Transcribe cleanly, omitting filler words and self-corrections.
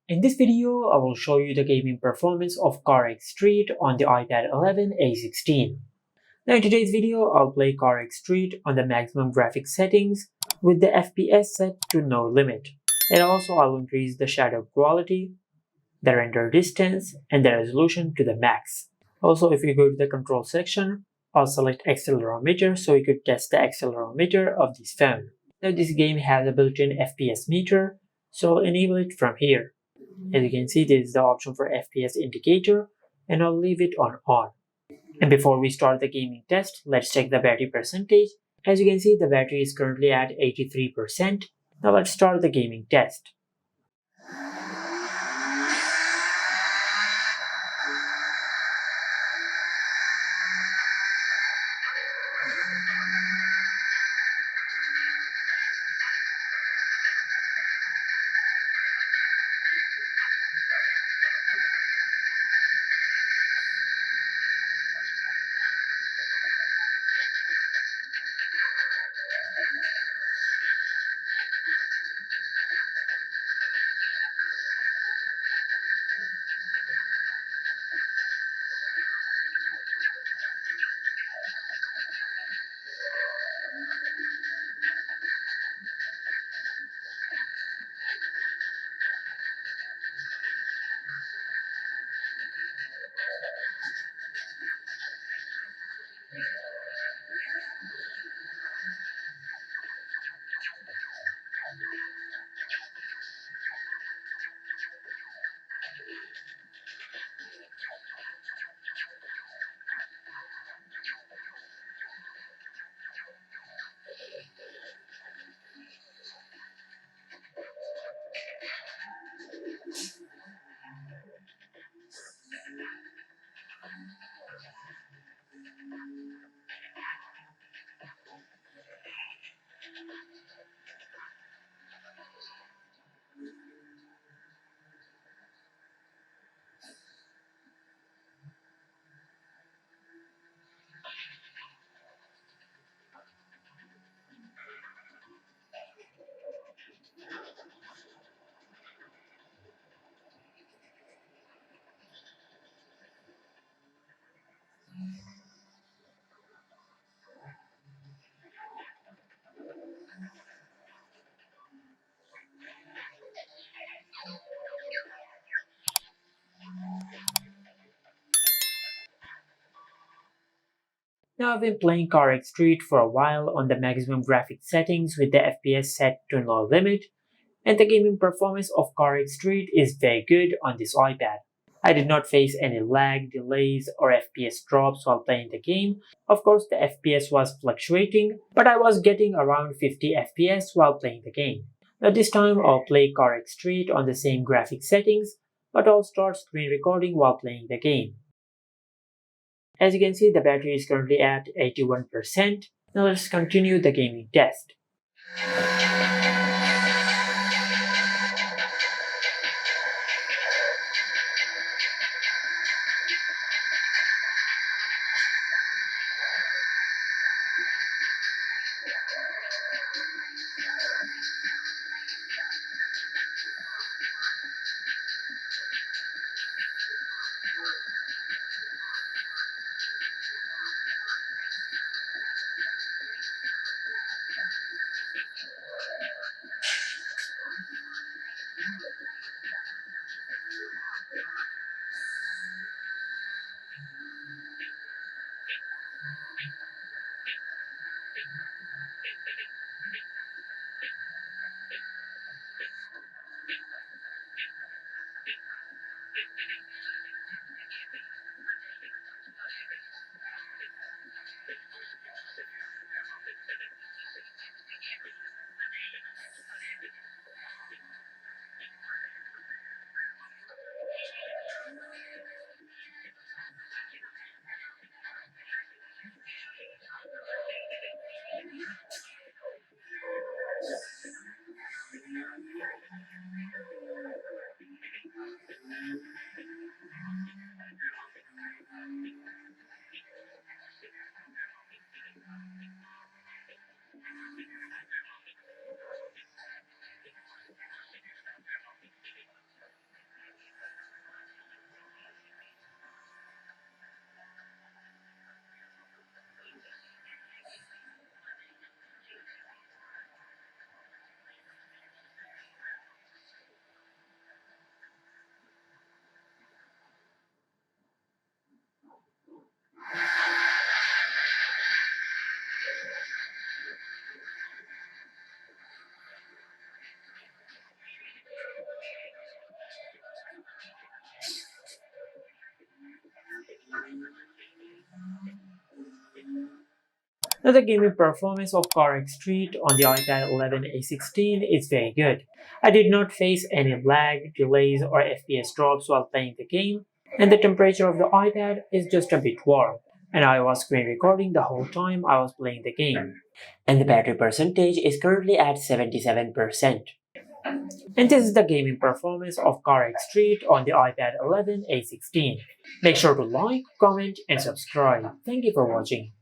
In this video, I will show you the gaming performance of Carx Street on the iPad 11 A16. Now in today's video, I'll play Carx Street on the maximum graphics settings with the FPS set to no limit. And also I will increase the shadow quality, the render distance, and the resolution to the max. Also, if you go to the control section, I'll select accelerometer so you could test the accelerometer of this phone. Now this game has a built-in FPS meter, so I'll enable it from here. As you can see, this is the option for FPS indicator, and I'll leave it on. And before we start the gaming test, let's check the battery percentage. As you can see, the battery is currently at 83%. Now let's start the gaming test. Now I've been playing Carx Street for a while on the maximum graphics settings with the FPS set to no limit, and the gaming performance of Carx Street is very good on this iPad. I did not face any lag, delays, or FPS drops while playing the game. Of course, the FPS was fluctuating, but I was getting around 50 FPS while playing the game. Now this time I'll play Carx Street on the same graphics settings, but I'll start screen recording while playing the game. As you can see, the battery is currently at 81%. Now let's continue the gaming test. Now the gaming performance of Carx Street on the iPad 11 A16 is very good. I did not face any lag, delays, or FPS drops while playing the game, and the temperature of the iPad is just a bit warm. And I was screen recording the whole time I was playing the game. And the battery percentage is currently at 77%. And this is the gaming performance of Carx Street on the iPad 11 A16. Make sure to like, comment, and subscribe. Thank you for watching.